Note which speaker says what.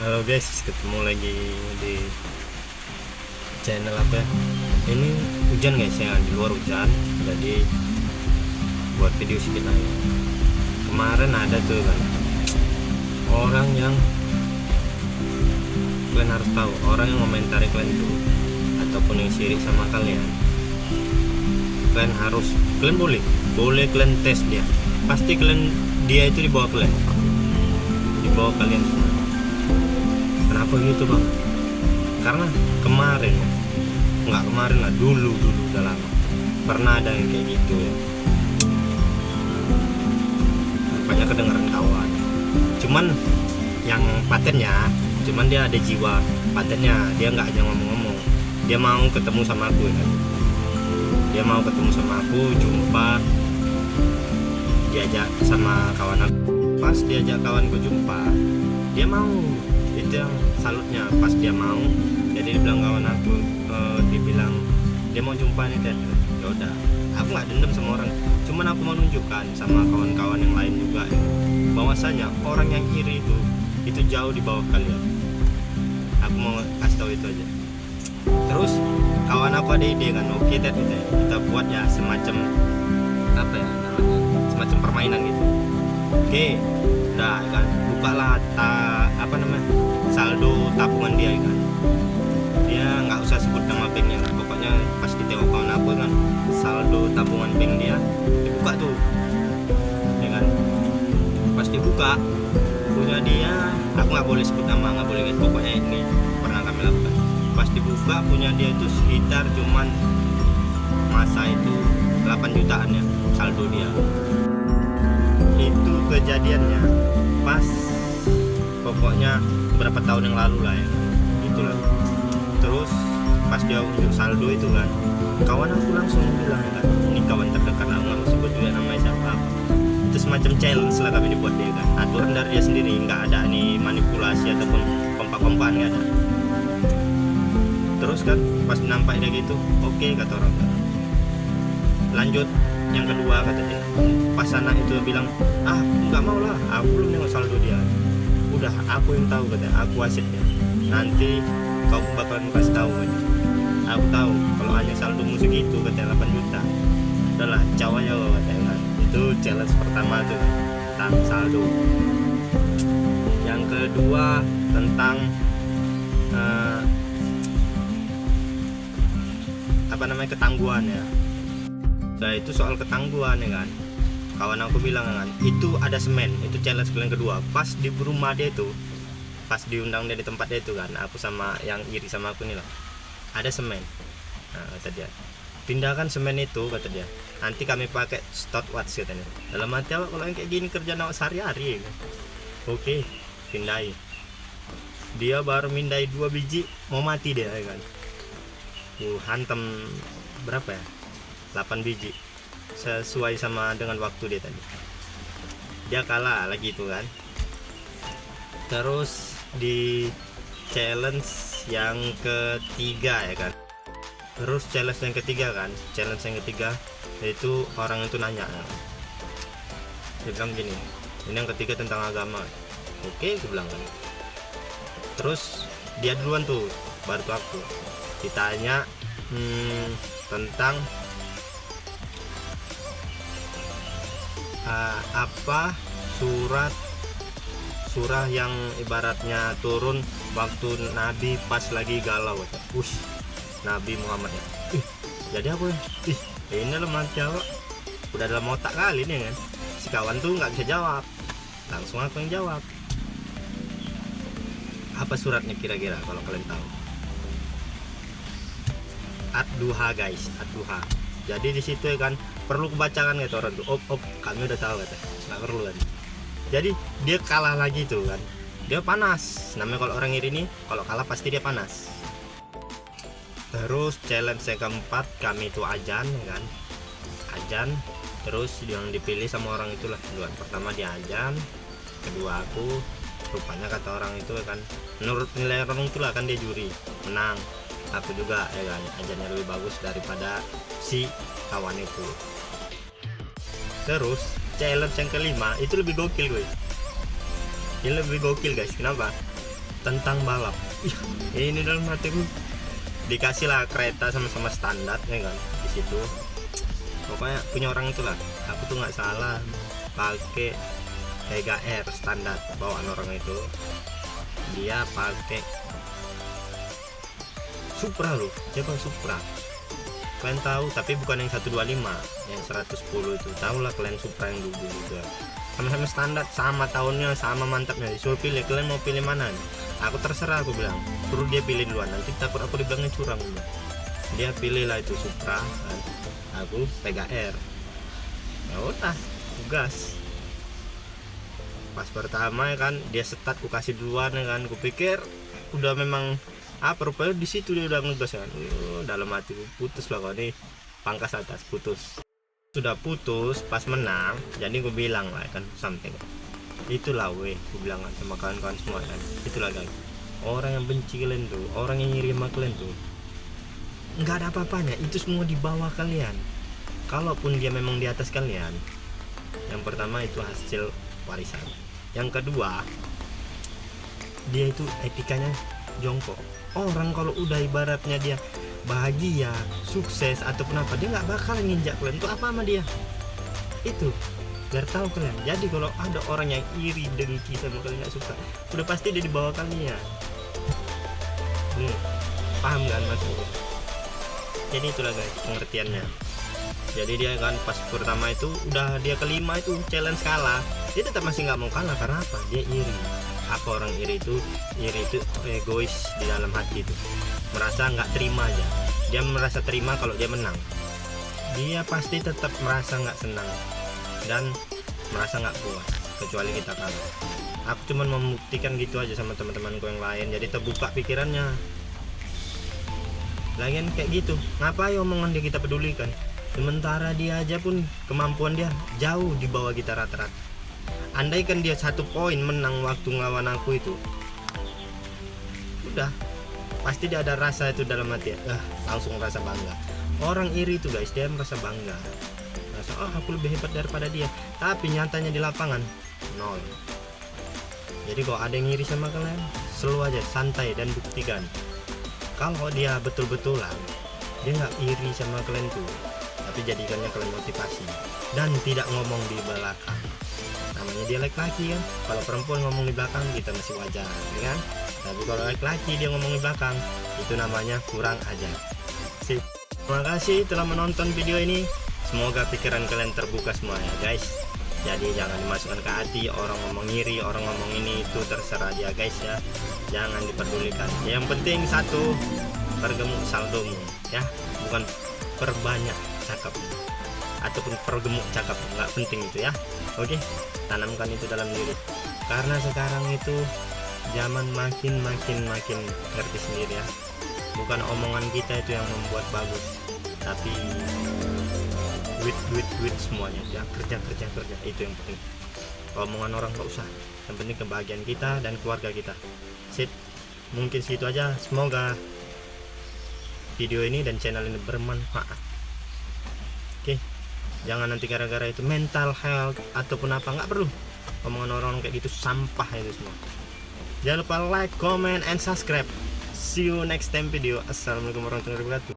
Speaker 1: Halo guys, ketemu lagi di channel apa ya? Ini hujan guys ya, di luar hujan. Jadi buat video sedikit aja. Kemarin ada tuh kan orang yang kalian harus tahu, orang yang komentari kalian tuh ataupun yang sirik sama kalian. Kalian boleh kalian tes dia. Pasti dia itu di bawah kalian. Di bawah kalian semua. Kenapa gitu bang? Karena kemarin, nggak kemarin lah, dulu udah lama pernah ada yang kayak gitu ya. Banyak kedengeran kawan. Cuman yang patennya, dia ada jiwa patennya. Dia nggak hanya ngomong-ngomong. Dia mau ketemu sama aku ya kan. Dia mau ketemu sama aku, jumpa, diajak sama kawan aku. Pas diajak kawanku jumpa, dia mau. Itu yang salutnya, pas dia mau. Jadi dia bilang kawan aku, dibilang dia mau jumpa nih Ted. Ya udah, aku nggak dendam sama orang, cuman aku mau nunjukkan sama kawan-kawan yang lain juga ya, bahwasanya orang yang iri itu jauh di bawah kalian. Aku mau kasih tahu itu aja. Terus kawan aku ada ide kan, oke Ted, kita buat ya semacam apa ya namanya, semacam permainan gitu. Oke, udah kan, bukalah saldo tabungan dia kan. Dia nggak usah sebut nama banknya lah, pokoknya pas ditengok kawan aku kan, saldo tabungan bank dia dibuka tuh ya kan. Pas dibuka punya dia, aku nggak boleh sebut nama, nggak boleh, pokoknya ini pernah kami lakukan. Pas dibuka punya dia itu sekitar cuman masa itu 8 jutaan ya saldo dia. Itu kejadiannya pas pokoknya berapa tahun yang lalu lah ya, itulah. Terus pas dia unjuk saldo itu kan, kawan aku langsung bilang kan, ini kawan terdekat, aku nggak mau sebut juga namanya siapa. Itu semacam challenge lah kami dibuat dia kan, aturan dari dia sendiri, nggak ada nih manipulasi ataupun kompak-kompakan, nggak ada. Terus kan pas nampak dia gitu, oke, kata orang, lanjut yang kedua kata dia. Pas anak itu bilang, nggak mau lah, aku belum nengok saldo dia, udah aku yang tahu katanya, aku wasit ya, nanti kau bakalan kasih tahu kan. Aku tahu kalau hanya saldomu segitu katanya 8 juta, udahlah caw aja katanya kan. Itu challenge pertama tuh tentang saldo. Yang kedua tentang ketangguhan ya. Nah itu soal ketangguhan ya kan, kawan aku bilang kan, itu ada semen. Itu challenge yang kedua. Pas di rumah dia itu, pas diundang dia di tempat dia itu kan, aku sama yang iri sama aku nih lah, ada semen. Nah kata dia, pindahkan semen itu kata dia, nanti kami pakai stopwatch katanya. Dalam hati awak, kalau yang kayak gini kerja awak sehari-hari ya kan? Oke, pindahin. Dia baru mindai 2 biji mau mati dia ya kan. Hantam berapa ya, 8 biji sesuai sama dengan waktu dia tadi. Dia kalah lagi itu kan. Terus di challenge yang ketiga ya kan. Terus challenge yang ketiga yaitu orang itu nanya, dia bilang gini, ini yang ketiga tentang agama. Oke, gue bilang kan. Terus dia duluan tuh, baru tuh aku ditanya tentang apa surah yang ibaratnya turun waktu Nabi pas lagi galau. Nabi Muhammad ya. Jadi aku ini lemah jawab, udah dalam otak kali nih kan. Si kawan tuh nggak bisa jawab, langsung aku yang jawab. Apa suratnya kira-kira kalau kalian tahu? Ad-Duha guys, Ad-Duha. Jadi di situ ya kan, perlu kebacakan gitu orang tuh. Kami udah tahu kata, nggak perlu kan. Jadi dia kalah lagi tuh kan, dia panas. Namanya kalau orang iri nih, kalau kalah pasti dia panas. Terus challenge yang keempat kami itu ajan kan, ajan. Terus yang dipilih sama orang itulah duluan. Pertama dia ajan, kedua aku. Rupanya kata orang itu kan, menurut nilai orang itulah kan dia juri, menang. Aku juga ya kan, ajannya lebih bagus daripada si kawan itu. Terus challenge yang kelima itu lebih gokil gue. Ini lebih gokil guys. Kenapa? tentang balap. Ini dalam hatiku, dikasih lah kereta sama-sama standar ya kan di situ. Pokoknya punya orang itulah. Aku tuh nggak salah pakai TGR standar bawaan orang itu. Dia pakai Supra loh, dia pakai Supra. Kalian tahu, tapi bukan yang 125, yang 110 itu. Tahu lah kalian Supra yang dulu juga. Sama-sama standar, sama tahunnya, sama mantapnya. Disuruh pilih, kalian mau pilih mana? Aku terserah, aku bilang. Suruh dia pilih duluan, nanti takut aku dibilangnya curang. Dia pilih lah itu Supra, kan. Aku TGR. Ya udah, tugas. Pas pertama ya kan, dia start, aku kasih duluan ya kan. Kupikir udah memang rupanya di situ dia udah ngegas kan. Dalam hati putus lah kok nih, pangkas atas putus. Sudah putus pas menang, jadi gue bilang lah kan something. Itulah gue bilang sama kawan-kawan semua kan. Itulah guys, orang yang benci kalian tuh, orang yang ngiri sama kalian tuh, nggak ada apa-apanya. Itu semua di bawah kalian. Kalaupun dia memang di atas kalian, yang pertama itu hasil warisan. Yang kedua, dia itu etikanya jongkok. Orang kalau udah ibaratnya dia bahagia, sukses ataupun apa, dia nggak bakal nginjak kalian. Itu apa sama dia? Itu biar tahu kalian. Jadi kalau ada orang yang iri, dengki sama kalian, nggak suka, udah pasti dia di bawah kalian. Paham kan maksudnya? Jadi itulah guys pengertiannya. Jadi dia kan pas pertama itu udah dia kelima itu challenge kalah, dia tetap masih nggak mau kalah. Karena apa? Dia iri. Apa orang iri itu? Iri itu egois di dalam hati itu, merasa nggak terima aja. Dia merasa terima kalau dia menang, dia pasti tetap merasa nggak senang dan merasa nggak puas kecuali kita kalah. Aku cuma membuktikan gitu aja sama teman-temanku yang lain, jadi terbuka pikirannya. Lagian kayak gitu, ngapain omongan dia kita pedulikan? Sementara dia aja pun kemampuan dia jauh di bawah kita rata-rata. Andaikan dia 1 poin menang waktu ngelawan aku itu, udah pasti dia ada rasa itu dalam hati, langsung rasa bangga. Orang iri itu guys, dia merasa bangga, merasa aku lebih hebat daripada dia. Tapi nyatanya di lapangan nol. Jadi kalau ada yang iri sama kalian, selalu aja santai dan buktikan kalau dia betul-betulan dia nggak iri sama kalian tuh, tapi jadikannya kalian motivasi dan tidak ngomong di belakang. Namanya dia laki-laki kan. Kalau perempuan ngomong di belakang kita masih wajar ya kan, tapi kalau laki-laki dia ngomong di belakang, itu namanya kurang ajar. Sip. Terima kasih telah menonton video ini. Semoga pikiran kalian terbuka semua ya guys. Jadi jangan dimasukkan ke hati. Orang ngomong iri, orang ngomong ini, itu terserah dia guys ya. Jangan diperdulikan. Yang penting satu, pergemuk saldomu ya, bukan perbanyak cakap ataupun pergemuk cakap, nggak penting itu ya. Oke, tanamkan itu dalam diri, karena sekarang itu zaman makin ngerti sendiri ya. Bukan omongan kita itu yang membuat bagus, tapi duit semuanya ya. Kerja itu yang penting. Omongan orang nggak usah, yang penting kebahagiaan kita dan keluarga kita. Sip, mungkin segitu aja. Semoga video ini dan channel ini bermanfaat. Oke, jangan nanti gara-gara itu mental health ataupun apa, nggak perlu. Omongan orang kayak gitu sampah itu semua. Jangan lupa like, comment, and subscribe. See you next time video. Assalamualaikum warahmatullahi wabarakatuh.